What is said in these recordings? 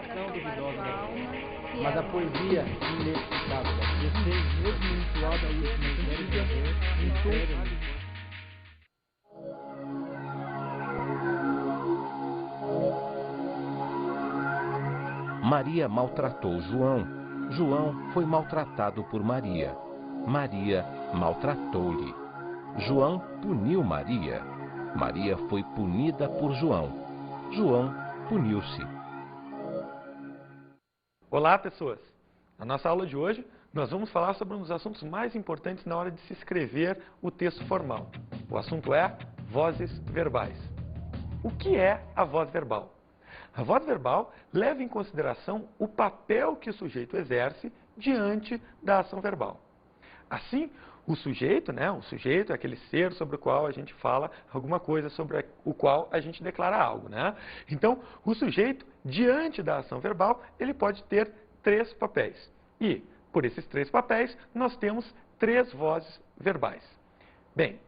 interpretação duvidosa. Mas a poesia inexplicável da mesmo manipulada ao último Maria maltratou João. João foi maltratado por Maria. Maria maltratou-lhe. João puniu Maria. Maria foi punida por João. João puniu-se. Olá, pessoas! Na nossa aula de hoje, nós vamos falar sobre um dos assuntos mais importantes na hora de se escrever o texto formal. O assunto é vozes verbais. O que é a voz verbal? A voz verbal leva em consideração o papel que o sujeito exerce diante da ação verbal. Assim, o sujeito é aquele ser sobre o qual a gente fala alguma coisa, sobre o qual a gente declara algo, né? Então, o sujeito, diante da ação verbal, ele pode ter três papéis. E, por esses três papéis, nós temos três vozes verbais. Bem,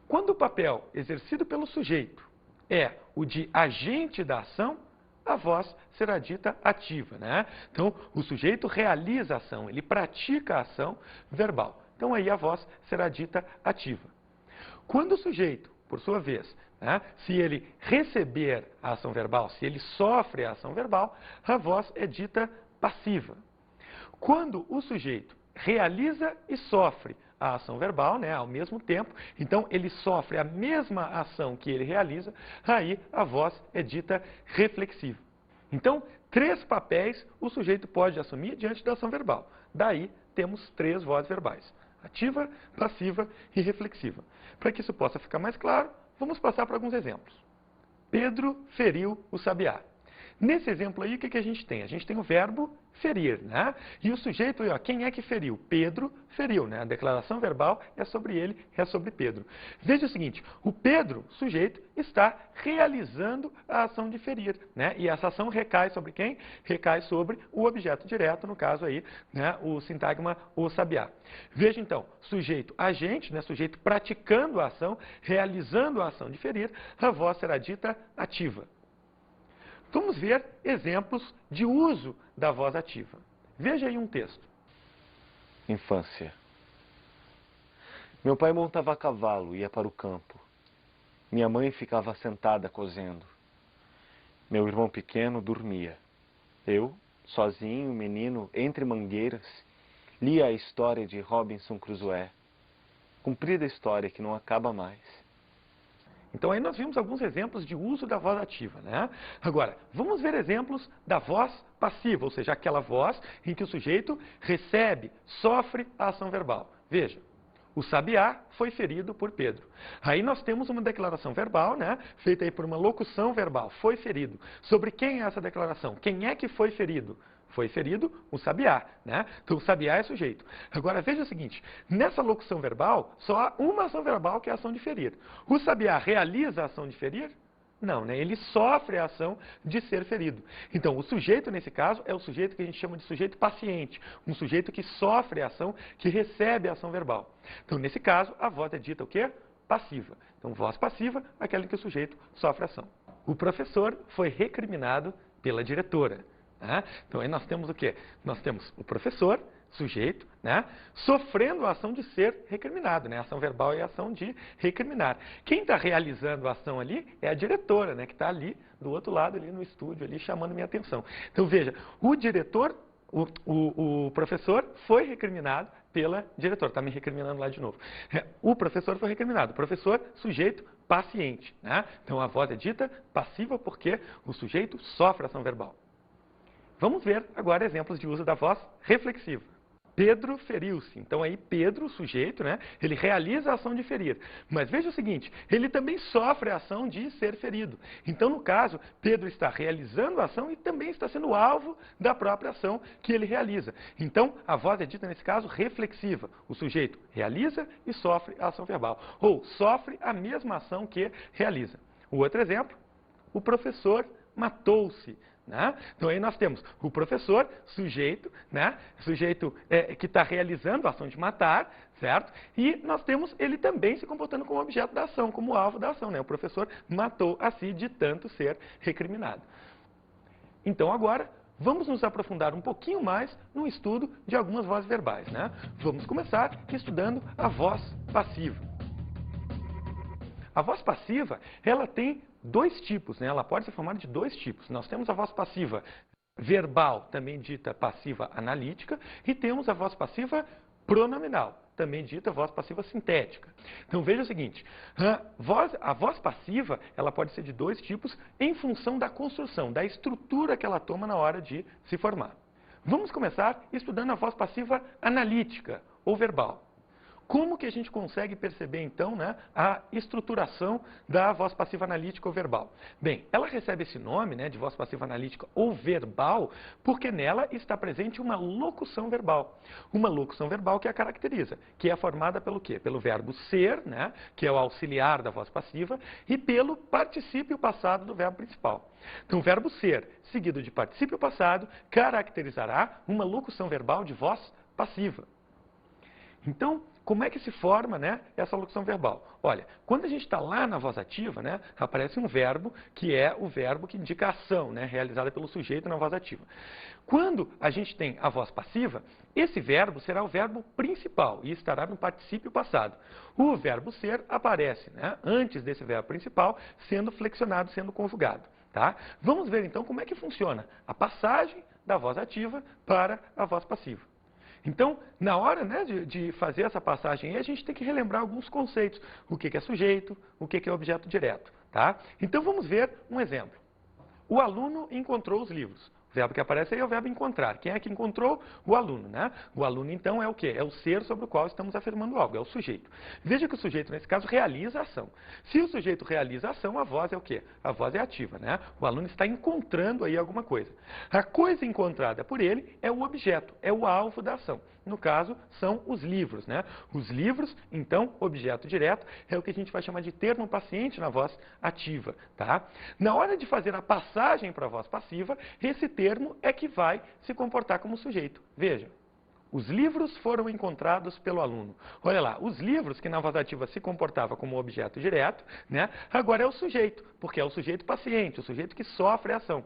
quando o papel exercido pelo sujeito é o de agente da ação, a voz será dita ativa, né? Então, o sujeito realiza a ação, ele pratica a ação verbal. Então, aí a voz será dita ativa. Quando o sujeito, por sua vez, se ele receber a ação verbal, se ele sofre a ação verbal, a voz é dita passiva. Quando o sujeito realiza e sofre a ação verbal, ao mesmo tempo, então ele sofre a mesma ação que ele realiza, aí a voz é dita reflexiva. Então, três papéis o sujeito pode assumir diante da ação verbal. Daí temos três vozes verbais: ativa, passiva e reflexiva. Para que isso possa ficar mais claro, vamos passar por alguns exemplos. Pedro feriu o sabiá. Nesse exemplo aí, o que a gente tem? A gente tem o verbo ferir, né? E o sujeito, quem é que feriu? Pedro feriu, né? A declaração verbal é sobre ele, é sobre Pedro. Veja o seguinte, o Pedro, sujeito, está realizando a ação de ferir, né? E essa ação recai sobre quem? Recai sobre o objeto direto, no caso aí, né? O sintagma, o sabiá. Veja então, sujeito agente, né? Sujeito praticando a ação, realizando a ação de ferir, a voz será dita ativa. Vamos ver exemplos de uso da voz ativa. Veja aí um texto. Infância. Meu pai montava a cavalo e ia para o campo. Minha mãe ficava sentada cozendo. Meu irmão pequeno dormia. Eu, sozinho, menino, entre mangueiras, lia a história de Robinson Crusoe. Comprida história que não acaba mais. Então aí nós vimos alguns exemplos de uso da voz ativa, né? Agora, vamos ver exemplos da voz passiva, ou seja, aquela voz em que o sujeito recebe, sofre a ação verbal. Veja, o sabiá foi ferido por Pedro. Aí nós temos uma declaração verbal, né? Feita aí por uma locução verbal, foi ferido. Sobre quem é essa declaração? Quem é que foi ferido? Foi ferido o sabiá, né? Então o sabiá é sujeito. Agora veja o seguinte, nessa locução verbal, só há uma ação verbal que é a ação de ferir. O sabiá realiza a ação de ferir? Não, né? Ele sofre a ação de ser ferido. Então o sujeito nesse caso é o sujeito que a gente chama de sujeito paciente, um sujeito que sofre a ação, que recebe a ação verbal. Então nesse caso a voz é dita o quê? Passiva. Então voz passiva, aquela em que o sujeito sofre a ação. O professor foi recriminado pela diretora. Então aí nós temos o quê? Nós temos o professor, sujeito, sofrendo a ação de ser recriminado, né? A ação verbal é a ação de recriminar. Quem está realizando a ação ali é a diretora, né? Que está ali do outro lado, ali no estúdio, ali chamando minha atenção. Então veja, o diretor, o professor foi recriminado pela diretora. Está me recriminando lá de novo. O professor foi recriminado. O professor, sujeito, paciente, né? Então a voz é dita passiva porque o sujeito sofre a ação verbal. Vamos ver agora exemplos de uso da voz reflexiva. Pedro feriu-se. Então aí Pedro, o sujeito, ele realiza a ação de ferir. Mas veja o seguinte, ele também sofre a ação de ser ferido. Então, no caso, Pedro está realizando a ação e também está sendo alvo da própria ação que ele realiza. Então, a voz é dita, nesse caso, reflexiva. O sujeito realiza e sofre a ação verbal. Ou sofre a mesma ação que realiza. O outro exemplo, o professor matou-se. Então aí nós temos o professor, sujeito, sujeito que está realizando a ação de matar, certo? E nós temos ele também se comportando como objeto da ação, como alvo da ação, O professor matou a si de tanto ser recriminado. Então agora, vamos nos aprofundar um pouquinho mais no estudo de algumas vozes verbais, né? Vamos começar estudando a voz passiva. A voz passiva, ela tem dois tipos, né? Ela pode ser formada de dois tipos. Nós temos a voz passiva verbal, também dita passiva analítica, e temos a voz passiva pronominal, também dita voz passiva sintética. Então veja o seguinte, a voz passiva ela pode ser de dois tipos em função da construção, da estrutura que ela toma na hora de se formar. Vamos começar estudando a voz passiva analítica ou verbal. Como que a gente consegue perceber, então, né, a estruturação da voz passiva analítica ou verbal? Bem, ela recebe esse nome, né, de voz passiva analítica ou verbal, porque nela está presente uma locução verbal. Uma locução verbal que a caracteriza, que é formada pelo quê? Pelo verbo ser, né, que é o auxiliar da voz passiva, e pelo particípio passado do verbo principal. Então, o verbo ser, seguido de particípio passado, caracterizará uma locução verbal de voz passiva. Então, como é que se forma, né, essa locução verbal? Olha, quando a gente está lá na voz ativa, né, aparece um verbo que é o verbo que indica a ação, né, realizada pelo sujeito na voz ativa. Quando a gente tem a voz passiva, esse verbo será o verbo principal e estará no particípio passado. O verbo ser aparece, né, antes desse verbo principal, sendo flexionado, sendo conjugado. Tá? Vamos ver então como é que funciona a passagem da voz ativa para a voz passiva. Então, na hora, né, de fazer essa passagem aí, a gente tem que relembrar alguns conceitos. O que é sujeito, o que é objeto direto. Tá? Então, vamos ver um exemplo. O aluno encontrou os livros. O verbo que aparece aí é o verbo encontrar. Quem é que encontrou? O aluno, né? O aluno, então, é o quê? É o ser sobre o qual estamos afirmando algo, é o sujeito. Veja que o sujeito, nesse caso, realiza a ação. Se o sujeito realiza a ação, a voz é o quê? A voz é ativa, né? O aluno está encontrando aí alguma coisa. A coisa encontrada por ele é o objeto, é o alvo da ação. No caso, são os livros, né? Os livros, então, objeto direto, é o que a gente vai chamar de termo paciente na voz ativa, tá? Na hora de fazer a passagem para a voz passiva, esse termo é que vai se comportar como sujeito. Veja. Os livros foram encontrados pelo aluno. Olha lá, os livros, que na voz ativa se comportava como objeto direto, né, agora é o sujeito, porque é o sujeito paciente, o sujeito que sofre a ação.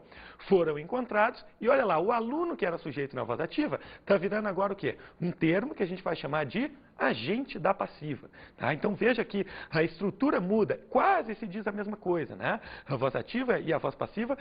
Foram encontrados e olha lá, o aluno que era sujeito na voz ativa está virando agora o quê? Um termo que a gente vai chamar de agente da passiva. Tá? Então veja que a estrutura muda, quase se diz a mesma coisa. Né? A voz ativa e a voz passiva,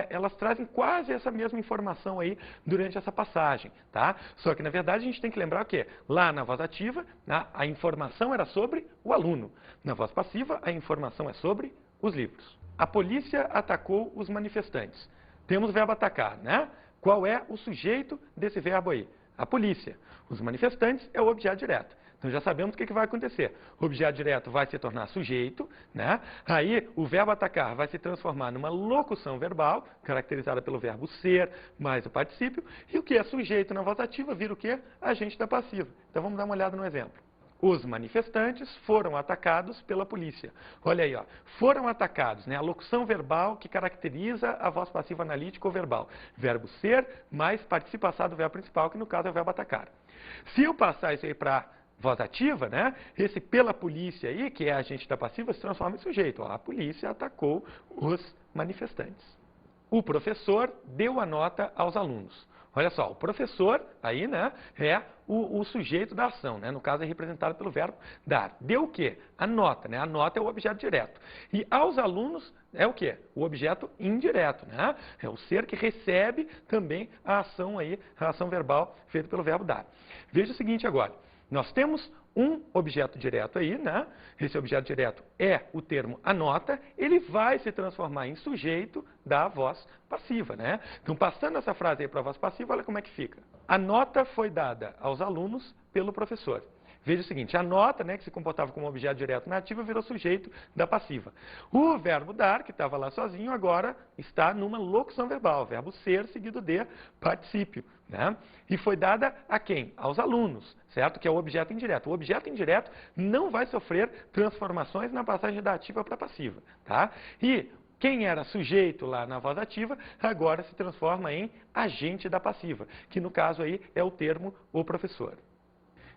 elas trazem quase essa mesma informação aí durante essa passagem. Tá? Só que na verdade a gente tem que lembrar que lá na voz ativa, né, a informação era sobre o aluno. Na voz passiva, a informação é sobre os livros. A polícia atacou os manifestantes. Temos o verbo atacar, né? Qual é o sujeito desse verbo aí? A polícia. Os manifestantes é o objeto direto. Então já sabemos o que vai acontecer. O objeto direto vai se tornar sujeito, né? Aí o verbo atacar vai se transformar numa locução verbal, caracterizada pelo verbo ser mais o particípio, e o que é sujeito na voz ativa vira o quê? Agente da passiva. Então vamos dar uma olhada no exemplo. Os manifestantes foram atacados pela polícia. Olha aí, ó, foram atacados, né? A locução verbal que caracteriza a voz passiva analítica ou verbal. Verbo ser mais particípio passado do verbo principal, que no caso é o verbo atacar. Se eu passar isso aí para voz ativa, né? Esse pela polícia aí, que é agente da passiva, se transforma em sujeito. Ó, a polícia atacou os manifestantes. O professor deu a nota aos alunos. Olha só, o professor aí, né, é o sujeito da ação, né? No caso é representado pelo verbo dar. Deu o quê? A nota, né? A nota é o objeto direto. E aos alunos é o quê? O objeto indireto, né? É o ser que recebe também a ação aí, a ação verbal feita pelo verbo dar. Veja o seguinte agora. Nós temos um objeto direto aí, né? Esse objeto direto é o termo a nota, ele vai se transformar em sujeito da voz passiva, né? Então, passando essa frase aí para a voz passiva, olha como é que fica. A nota foi dada aos alunos pelo professor. Veja o seguinte, a nota, né, que se comportava como objeto direto na ativa, virou sujeito da passiva. O verbo dar, que estava lá sozinho, agora está numa locução verbal, verbo ser seguido de particípio. Né? E foi dada a quem? Aos alunos, certo? Que é o objeto indireto. O objeto indireto não vai sofrer transformações na passagem da ativa para a passiva. Tá? E quem era sujeito lá na voz ativa, agora se transforma em agente da passiva, que no caso aí é o termo o professor.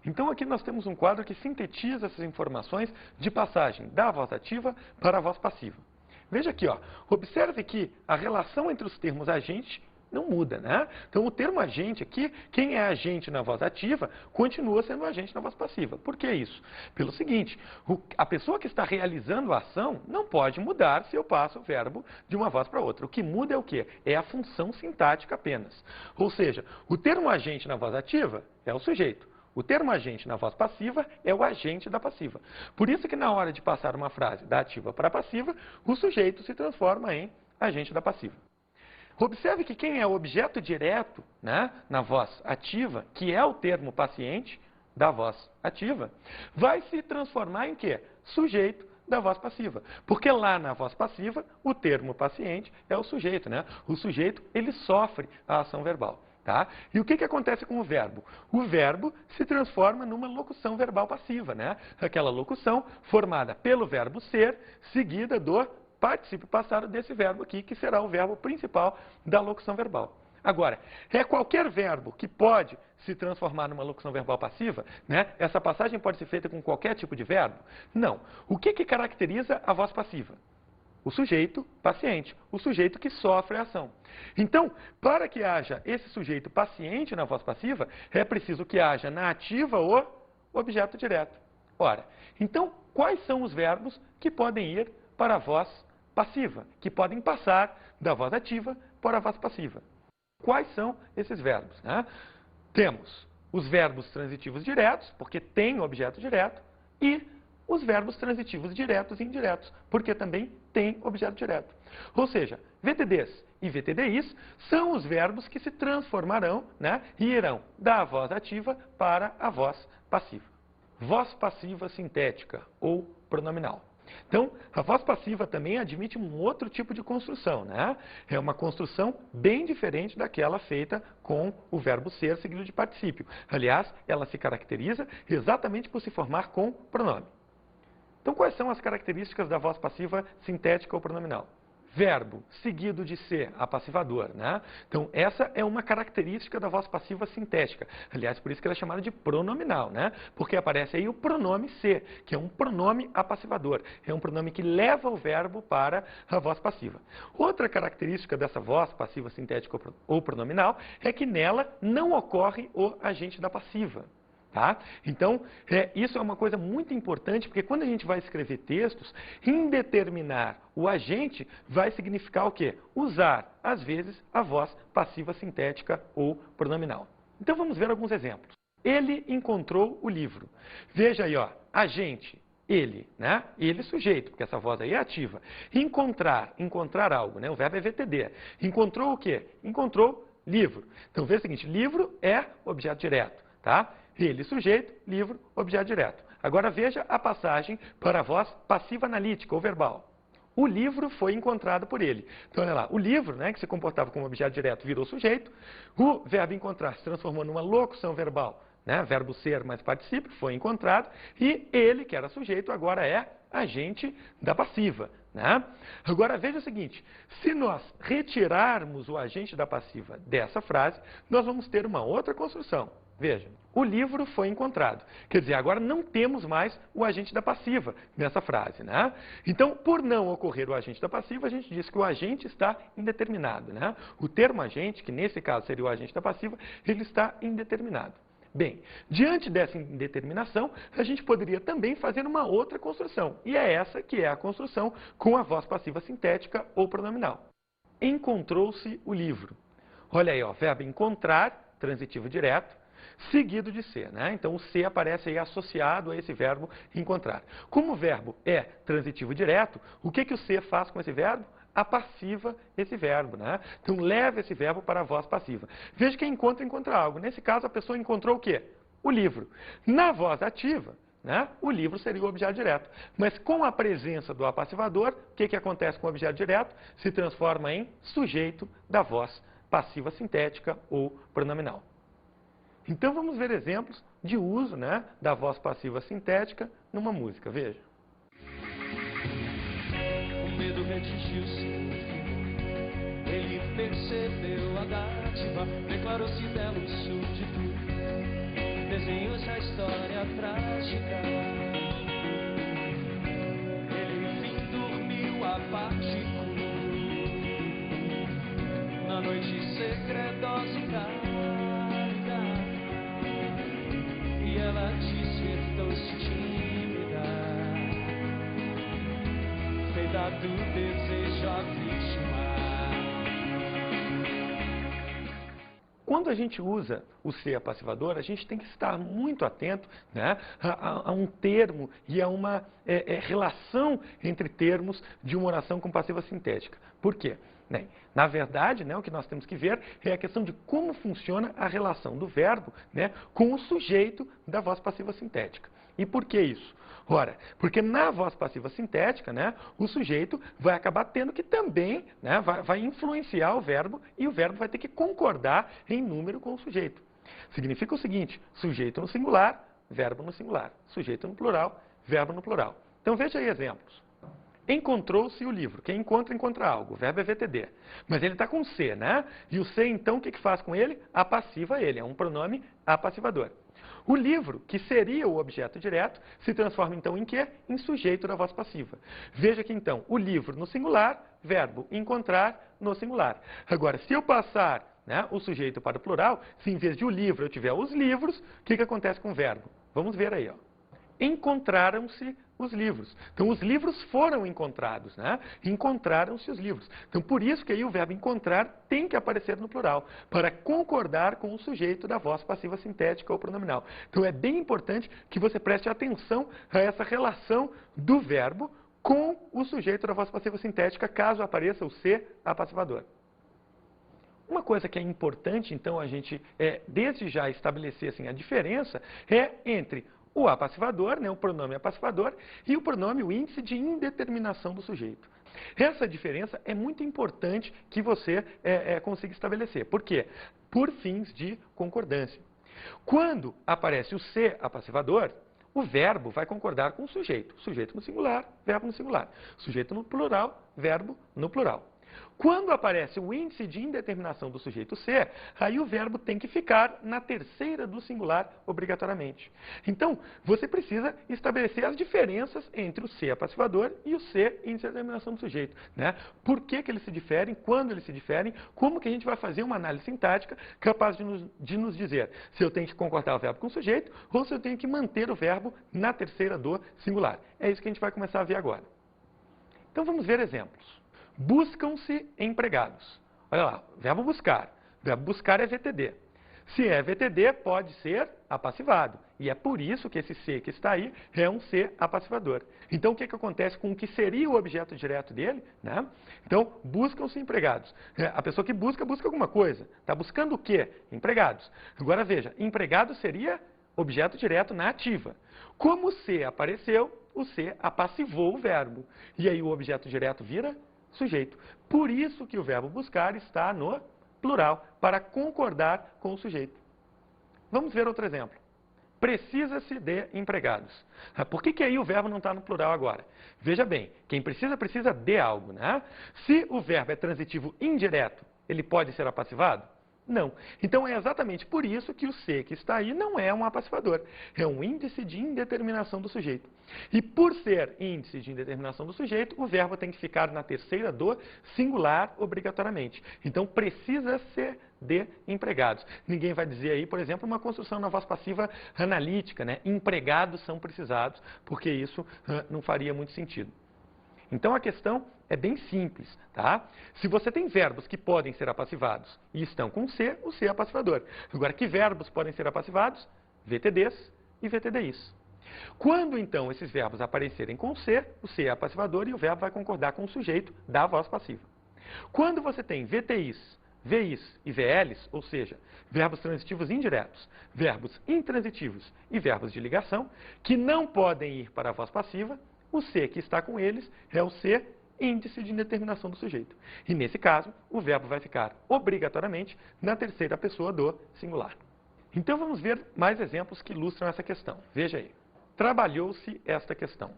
Então aqui nós temos um quadro que sintetiza essas informações de passagem da voz ativa para a voz passiva. Veja aqui, ó, observe que a relação entre os termos agente não muda, né? Então, o termo agente aqui, quem é agente na voz ativa, continua sendo agente na voz passiva. Por que isso? Pelo seguinte, a pessoa que está realizando a ação não pode mudar se eu passo o verbo de uma voz para outra. O que muda é o quê? É a função sintática apenas. Ou seja, o termo agente na voz ativa é o sujeito. O termo agente na voz passiva é o agente da passiva. Por isso que na hora de passar uma frase da ativa para a passiva, o sujeito se transforma em agente da passiva. Observe que quem é objeto direto, né, na voz ativa, que é o termo paciente da voz ativa, vai se transformar em quê? Sujeito da voz passiva. Porque lá na voz passiva, o termo paciente é o sujeito, né? O sujeito, ele sofre a ação verbal. Tá? E o que acontece com o verbo? O verbo se transforma numa locução verbal passiva, né? Aquela locução formada pelo verbo ser, seguida do particípio passado desse verbo aqui, que será o verbo principal da locução verbal. Agora, é qualquer verbo que pode se transformar numa locução verbal passiva, né? Essa passagem pode ser feita com qualquer tipo de verbo? Não. O que caracteriza a voz passiva? O sujeito paciente, o sujeito que sofre a ação. Então, para que haja esse sujeito paciente na voz passiva, é preciso que haja na ativa o objeto direto. Ora, então, quais são os verbos que podem ir para a voz passiva, que podem passar da voz ativa para a voz passiva? Quais são esses verbos, né? Temos os verbos transitivos diretos, porque tem objeto direto, e os verbos transitivos diretos e indiretos, porque também tem objeto direto. Ou seja, VTDs e VTDIs são os verbos que se transformarão, né, e irão da voz ativa para a voz passiva. Voz passiva sintética ou pronominal. Então, a voz passiva também admite um outro tipo de construção, né? É uma construção bem diferente daquela feita com o verbo ser seguido de particípio. Aliás, ela se caracteriza exatamente por se formar com pronome. Então, quais são as características da voz passiva sintética ou pronominal? Verbo seguido de ser, apassivador, né? Então, essa é uma característica da voz passiva sintética. Aliás, por isso que ela é chamada de pronominal, né? Porque aparece aí o pronome ser, que é um pronome apassivador. É um pronome que leva o verbo para a voz passiva. Outra característica dessa voz passiva sintética ou pronominal é que nela não ocorre o agente da passiva. Tá? Então, isso é uma coisa muito importante, porque quando a gente vai escrever textos, indeterminar o agente vai significar o quê? Usar, às vezes, a voz passiva sintética ou pronominal. Então, vamos ver alguns exemplos. Ele encontrou o livro. Veja aí, ó, agente, ele, né? Ele sujeito, porque essa voz aí é ativa. Encontrar algo, né? O verbo é VTD. Encontrou o quê? Encontrou livro. Então, veja o seguinte, livro é objeto direto, tá? Ele, sujeito, livro, objeto direto. Agora veja a passagem para a voz passiva analítica ou verbal. O livro foi encontrado por ele. Então, olha lá, o livro, né, que se comportava como objeto direto, virou sujeito. O verbo encontrar se transformou numa locução verbal, né, verbo ser mais particípio, foi encontrado. E ele, que era sujeito, agora é agente da passiva. Né? Agora veja o seguinte, se nós retirarmos o agente da passiva dessa frase, nós vamos ter uma outra construção. Veja, o livro foi encontrado. Quer dizer, agora não temos mais o agente da passiva nessa frase, né? Então, por não ocorrer o agente da passiva, a gente diz que o agente está indeterminado, né? O termo agente, que nesse caso seria o agente da passiva, ele está indeterminado. Bem, diante dessa indeterminação, a gente poderia também fazer uma outra construção. E é essa que é a construção com a voz passiva sintética ou pronominal. Encontrou-se o livro. Olha aí, ó, verbo encontrar, transitivo direto, seguido de ser, né? Então, o ser aparece aí associado a esse verbo encontrar. Como o verbo é transitivo direto, o que o ser faz com esse verbo? Apassiva esse verbo, né? Então, leva esse verbo para a voz passiva. Veja que encontra algo. Nesse caso, a pessoa encontrou o quê? O livro. Na voz ativa, né, o livro seria o objeto direto. Mas com a presença do apassivador, o que acontece com o objeto direto? Se transforma em sujeito da voz passiva sintética ou pronominal. Então, vamos ver exemplos de uso, né, da voz passiva sintética numa música. Veja. O medo retingiu-se, ele percebeu a dádiva, declarou-se belo súdito, desenhou-se a história trágica. Ele, enfim, dormiu a parte descredosidade. E ela despertou-se tímida, feita do desejo a vítima. Quando a gente usa o ser apassivador, a gente tem que estar muito atento, né, a um termo e a uma relação entre termos de uma oração com passiva sintética. Por quê? Bem, na verdade, né, o que nós temos que ver é a questão de como funciona a relação do verbo, né, com o sujeito da voz passiva sintética. E por que isso? Ora, porque na voz passiva sintética, né, o sujeito vai acabar tendo que também, né, vai influenciar o verbo e o verbo vai ter que concordar em número com o sujeito. Significa o seguinte: sujeito no singular, verbo no singular. Sujeito no plural, verbo no plural. Então veja aí exemplos. Encontrou-se o livro. Quem encontra, encontra algo. O verbo é VTD. Mas ele está com C, né? E o C, então, o que faz com ele? Apassiva ele. É um pronome apassivador. O livro, que seria o objeto direto, se transforma então em quê? Em sujeito da voz passiva. Veja que então, o livro no singular, verbo encontrar no singular. Agora, se eu passar, né, o sujeito para o plural, se em vez de o livro eu tiver os livros, o que acontece com o verbo? Vamos ver aí, ó. Encontraram-se os livros. Então, os livros foram encontrados, né? Encontraram-se os livros. Então, por isso que aí o verbo encontrar tem que aparecer no plural, para concordar com o sujeito da voz passiva sintética ou pronominal. Então, é bem importante que você preste atenção a essa relação do verbo com o sujeito da voz passiva sintética, caso apareça o ser apassivador. Uma coisa que é importante, então, a gente, desde já estabelecer assim, a diferença é entre o apassivador, né, o pronome apassivador, e o pronome, o índice de indeterminação do sujeito. Essa diferença é muito importante que você consiga estabelecer. Por quê? Por fins de concordância. Quando aparece o ser apassivador, o verbo vai concordar com o sujeito. Sujeito no singular, verbo no singular. Sujeito no plural, verbo no plural. Quando aparece o índice de indeterminação do sujeito ser, aí o verbo tem que ficar na terceira do singular obrigatoriamente. Então, você precisa estabelecer as diferenças entre o ser apassivador e o ser índice de determinação do sujeito, né? Por que eles se diferem, quando eles se diferem, como que a gente vai fazer uma análise sintática capaz de nos dizer se eu tenho que concordar o verbo com o sujeito ou se eu tenho que manter o verbo na terceira do singular. É isso que a gente vai começar a ver agora. Então, vamos ver exemplos. Buscam-se empregados. Olha lá, verbo buscar. Verbo buscar é VTD. Se é VTD, pode ser apassivado. E é por isso que esse ser que está aí é um ser apassivador. Então, o que acontece com o que seria o objeto direto dele? Né? Então, buscam-se empregados. A pessoa que busca, busca alguma coisa. Está buscando o quê? Empregados. Agora, veja, empregado seria objeto direto na ativa. Como o ser apareceu, o ser apassivou o verbo. E aí o objeto direto vira sujeito. Por isso que o verbo buscar está no plural, para concordar com o sujeito. Vamos ver outro exemplo. Precisa-se de empregados. Por que aí o verbo não está no plural agora? Veja bem, quem precisa, precisa de algo, né? Se o verbo é transitivo indireto, ele pode ser apassivado? Não. Então, é exatamente por isso que o ser que está aí não é um apassivador. É um índice de indeterminação do sujeito. E por ser índice de indeterminação do sujeito, o verbo tem que ficar na terceira do singular obrigatoriamente. Então, precisa ser de empregados. Ninguém vai dizer aí, por exemplo, uma construção na voz passiva analítica, né? Empregados são precisados, porque isso não faria muito sentido. Então, a questão é bem simples, tá? Se você tem verbos que podem ser apassivados e estão com C, o C é apassivador. Agora, que verbos podem ser apassivados? VTDs e VTDIs. Quando, então, esses verbos aparecerem com C, o C é apassivador e o verbo vai concordar com o sujeito da voz passiva. Quando você tem VTIs, VIs e VLs, ou seja, verbos transitivos indiretos, verbos intransitivos e verbos de ligação, que não podem ir para a voz passiva, o C que está com eles é o C índice de indeterminação do sujeito. E nesse caso, o verbo vai ficar obrigatoriamente na terceira pessoa do singular. Então vamos ver mais exemplos que ilustram essa questão. Veja aí. Trabalhou-se esta questão.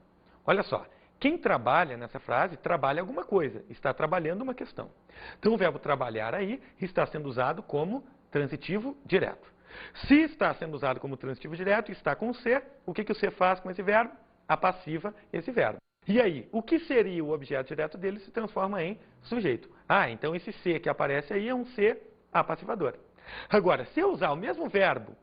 Olha só, quem trabalha nessa frase, trabalha alguma coisa, está trabalhando uma questão. Então o verbo trabalhar aí está sendo usado como transitivo direto. Se está sendo usado como transitivo direto e está com o C, o que o C faz com esse verbo? Apassiva esse verbo. E aí, o que seria o objeto direto dele se transforma em sujeito. Ah, então esse ser que aparece aí é um ser apassivador. Agora, se eu usar o mesmo verbo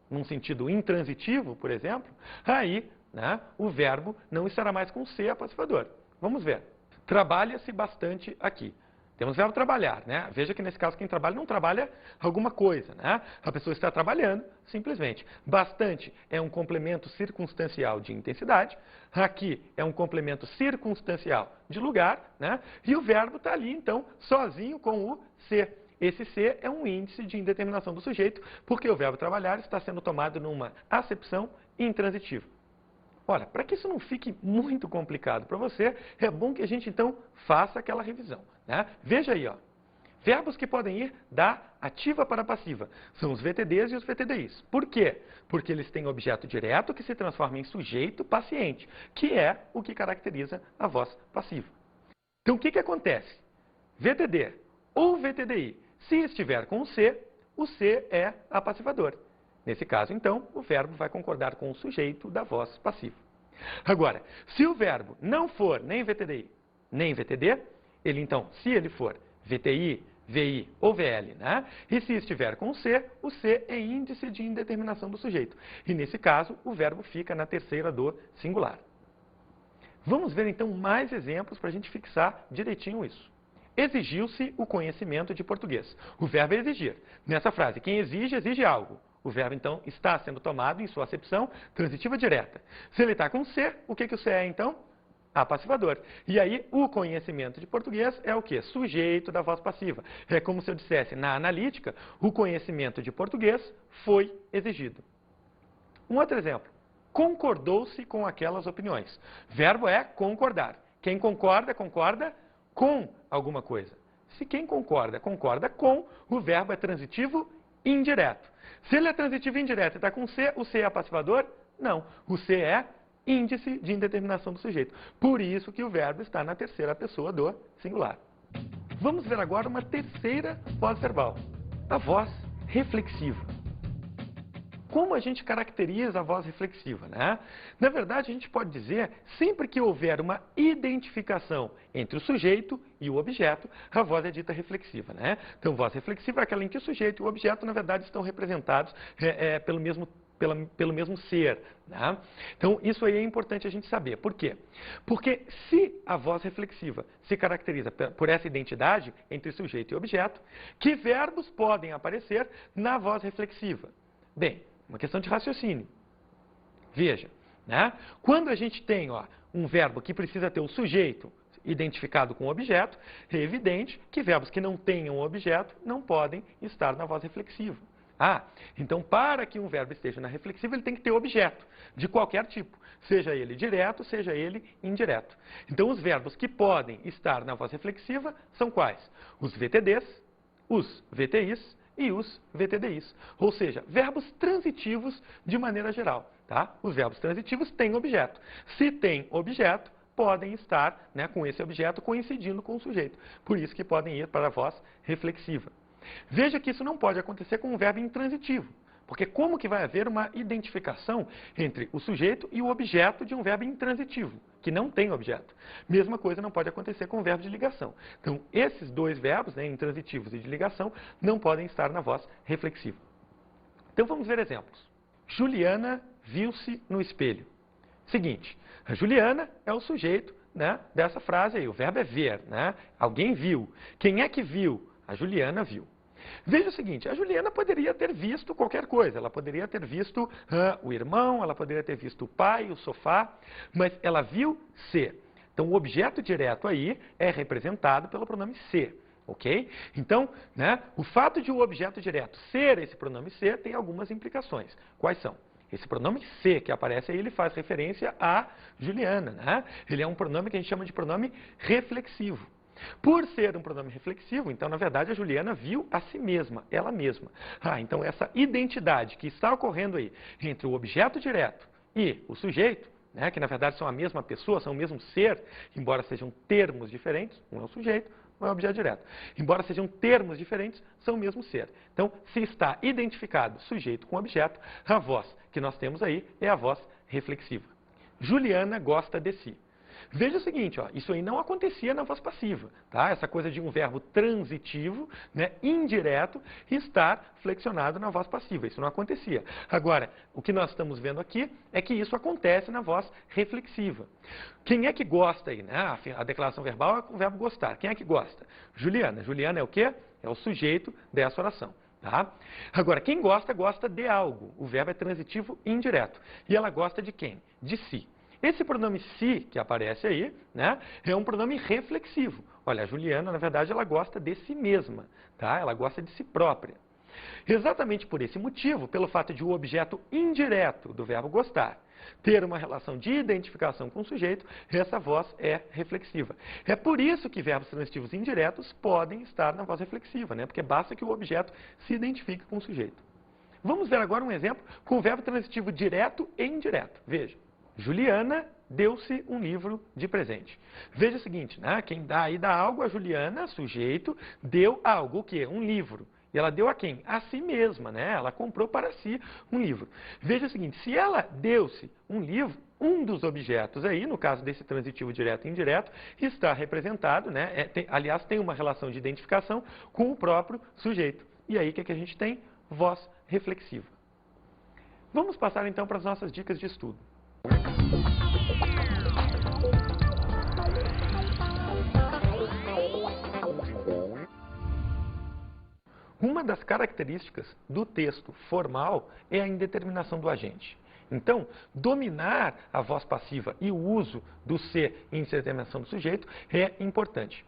num sentido intransitivo, por exemplo, aí, né, o verbo não estará mais com ser apassivador. Vamos ver. Trabalha-se bastante aqui. Temos o verbo trabalhar, né? Veja que nesse caso quem trabalha não trabalha alguma coisa, né? A pessoa está trabalhando, simplesmente. Bastante é um complemento circunstancial de intensidade. Aqui é um complemento circunstancial de lugar, né? E o verbo está ali, então, sozinho com o ser. Esse ser é um índice de indeterminação do sujeito, porque o verbo trabalhar está sendo tomado numa acepção intransitiva. Olha, para que isso não fique muito complicado para você, é bom que a gente, então, faça aquela revisão, né? Veja aí, ó. Verbos que podem ir da ativa para a passiva são os VTDs e os VTDIs. Por quê? Porque eles têm objeto direto que se transforma em sujeito paciente, que é o que caracteriza a voz passiva. Então, o que acontece? VTD ou VTDI, se estiver com o C é apassivador. Nesse caso, então, o verbo vai concordar com o sujeito da voz passiva. Agora, se o verbo não for nem VTDI, nem VTD, ele então, se ele for VTI, VI ou VL, né? E se estiver com o C é índice de indeterminação do sujeito. E nesse caso, o verbo fica na terceira do singular. Vamos ver então mais exemplos para a gente fixar direitinho isso. Exigiu-se o conhecimento de português. O verbo é exigir. Nessa frase, quem exige, exige algo. O verbo, então, está sendo tomado em sua acepção transitiva direta. Se ele está com ser, o que o ser é, então? Apassivador. E aí, o conhecimento de português é o quê? Sujeito da voz passiva. É como se eu dissesse, na analítica, o conhecimento de português foi exigido. Um outro exemplo. Concordou-se com aquelas opiniões. Verbo é concordar. Quem concorda, concorda com alguma coisa. Se quem concorda, concorda com, o verbo é transitivo indireto. Se ele é transitivo indireto e está com C, o C é apassivador? Não. O C é índice de indeterminação do sujeito. Por isso que o verbo está na terceira pessoa do singular. Vamos ver agora uma terceira voz verbal. A voz reflexiva. Como a gente caracteriza a voz reflexiva, né? Na verdade, a gente pode dizer, sempre que houver uma identificação entre o sujeito e o objeto, a voz é dita reflexiva, né? Então, voz reflexiva é aquela em que o sujeito e o objeto, na verdade, estão representados pelo mesmo ser, né? Então, isso aí é importante a gente saber. Por quê? Porque se a voz reflexiva se caracteriza por essa identidade entre sujeito e objeto, que verbos podem aparecer na voz reflexiva? Bem, uma questão de raciocínio. Veja, né? Quando a gente tem um verbo que precisa ter o sujeito identificado com o objeto, é evidente que verbos que não tenham o objeto não podem estar na voz reflexiva. Então para que um verbo esteja na reflexiva, ele tem que ter objeto, de qualquer tipo, seja ele direto, seja ele indireto. Então os verbos que podem estar na voz reflexiva são quais? Os VTDs, os VTIs e os VTDIs, ou seja, verbos transitivos de maneira geral. Tá? Os verbos transitivos têm objeto. Se tem objeto, podem estar, né, com esse objeto coincidindo com o sujeito. Por isso que podem ir para a voz reflexiva. Veja que isso não pode acontecer com um verbo intransitivo, porque como que vai haver uma identificação entre o sujeito e o objeto de um verbo intransitivo, que não tem objeto? Mesma coisa não pode acontecer com o verbo de ligação. Então, esses dois verbos, né, intransitivos e de ligação, não podem estar na voz reflexiva. Então, vamos ver exemplos. Juliana viu-se no espelho. Seguinte, a Juliana é o sujeito, né, dessa frase aí, o verbo é ver, né? Alguém viu. Quem é que viu? A Juliana viu. Veja o seguinte, a Juliana poderia ter visto qualquer coisa, ela poderia ter visto o irmão, ela poderia ter visto o pai, o sofá, mas ela viu se. Então o objeto direto aí é representado pelo pronome se, ok? Então, né, o fato de o objeto direto ser esse pronome se tem algumas implicações. Quais são? Esse pronome se que aparece aí, ele faz referência a Juliana, né? Ele é um pronome que a gente chama de pronome reflexivo. Por ser um pronome reflexivo, então, na verdade, a Juliana viu a si mesma, ela mesma. Então, essa identidade que está ocorrendo aí entre o objeto direto e o sujeito, né, que na verdade são a mesma pessoa, são o mesmo ser, embora sejam termos diferentes, um é o sujeito, um é o objeto direto. Embora sejam termos diferentes, são o mesmo ser. Então, se está identificado sujeito com objeto, a voz que nós temos aí é a voz reflexiva. Juliana gosta de si. Veja o seguinte, ó, isso aí não acontecia na voz passiva, tá? Essa coisa de um verbo transitivo, né, indireto, estar flexionado na voz passiva. Isso não acontecia. Agora, o que nós estamos vendo aqui é que isso acontece na voz reflexiva. Quem é que gosta aí, né? A declaração verbal é com o verbo gostar. Quem é que gosta? Juliana. Juliana é o quê? É o sujeito dessa oração. Tá? Agora, quem gosta, gosta de algo. O verbo é transitivo indireto. E ela gosta de quem? De si. Esse pronome si, que aparece aí, né, é um pronome reflexivo. Olha, a Juliana, na verdade, ela gosta de si mesma. Tá? Ela gosta de si própria. Exatamente por esse motivo, pelo fato de o objeto indireto do verbo gostar ter uma relação de identificação com o sujeito, essa voz é reflexiva. É por isso que verbos transitivos indiretos podem estar na voz reflexiva, né? Porque basta que o objeto se identifique com o sujeito. Vamos ver agora um exemplo com o verbo transitivo direto e indireto. Veja, Juliana deu-se um livro de presente. Veja o seguinte, né? Quem dá aí dá algo a Juliana, sujeito, deu algo, o quê? Um livro. E ela deu a quem? A si mesma, né? Ela comprou para si um livro. Veja o seguinte, se ela deu-se um livro, um dos objetos aí, no caso desse transitivo direto e indireto, está representado, né? Aliás, tem uma relação de identificação com o próprio sujeito. E aí, o que a gente tem? Voz reflexiva. Vamos passar então para as nossas dicas de estudo. Uma das características do texto formal é a indeterminação do agente. Então, dominar a voz passiva e o uso do ser em indeterminação do sujeito é importante.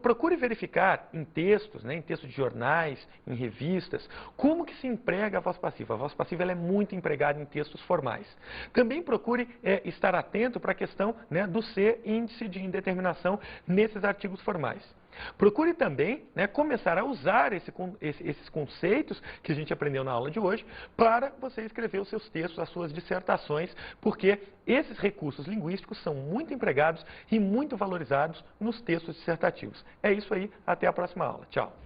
Procure verificar em textos, né, em textos de jornais, em revistas, como que se emprega a voz passiva. A voz passiva ela é muito empregada em textos formais. Também procure estar atento para a questão, né, do ser índice de indeterminação nesses artigos formais. Procure também, né, começar a usar esses conceitos que a gente aprendeu na aula de hoje para você escrever os seus textos, as suas dissertações, porque esses recursos linguísticos são muito empregados e muito valorizados nos textos dissertativos. É isso aí, até a próxima aula. Tchau!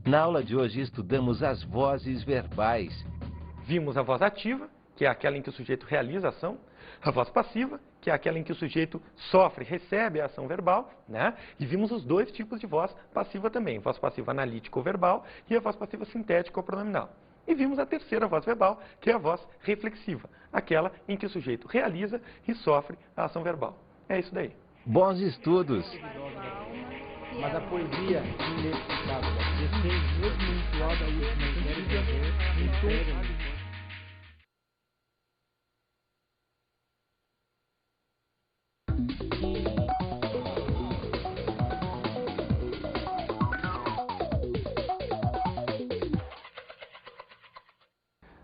Na aula de hoje estudamos as vozes verbais. Vimos a voz ativa, que é aquela em que o sujeito realiza a ação, a voz passiva, que é aquela em que o sujeito sofre, recebe a ação verbal, né? E vimos os dois tipos de voz passiva também, voz passiva analítica ou verbal e a voz passiva sintética ou pronominal. E vimos a terceira voz verbal, que é a voz reflexiva, aquela em que o sujeito realiza e sofre a ação verbal. É isso daí. Bons estudos! Mas a poesia inexplicável, 16 vezes mensual da última série.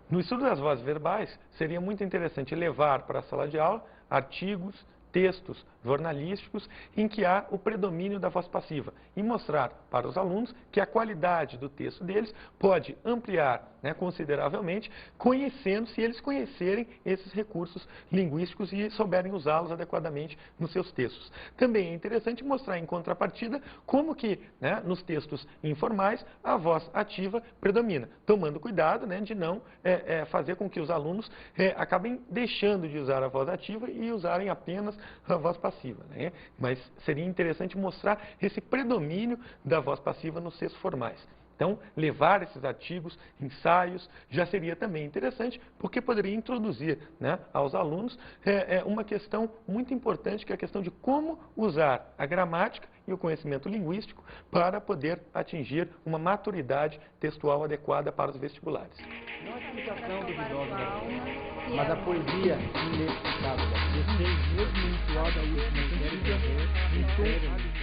No estudo das vozes verbais, seria muito interessante levar para a sala de aula artigos, textos jornalísticos em que há o predomínio da voz passiva e mostrar para os alunos que a qualidade do texto deles pode ampliar, né, consideravelmente, se eles conhecerem esses recursos linguísticos e souberem usá-los adequadamente nos seus textos. Também é interessante mostrar em contrapartida como que, né, nos textos informais a voz ativa predomina, tomando cuidado, né, de não fazer com que os alunos acabem deixando de usar a voz ativa e usarem apenas a voz passiva, né? Mas seria interessante mostrar esse predomínio da voz passiva nos textos formais. Então, levar esses artigos, ensaios, já seria também interessante, porque poderia introduzir, né, aos alunos uma questão muito importante, que é a questão de como usar a gramática e o conhecimento linguístico para poder atingir uma maturidade textual adequada para os vestibulares. Não a explicação do filósofo, mas a poesia inexplicável, 16 vezes mensual da última série.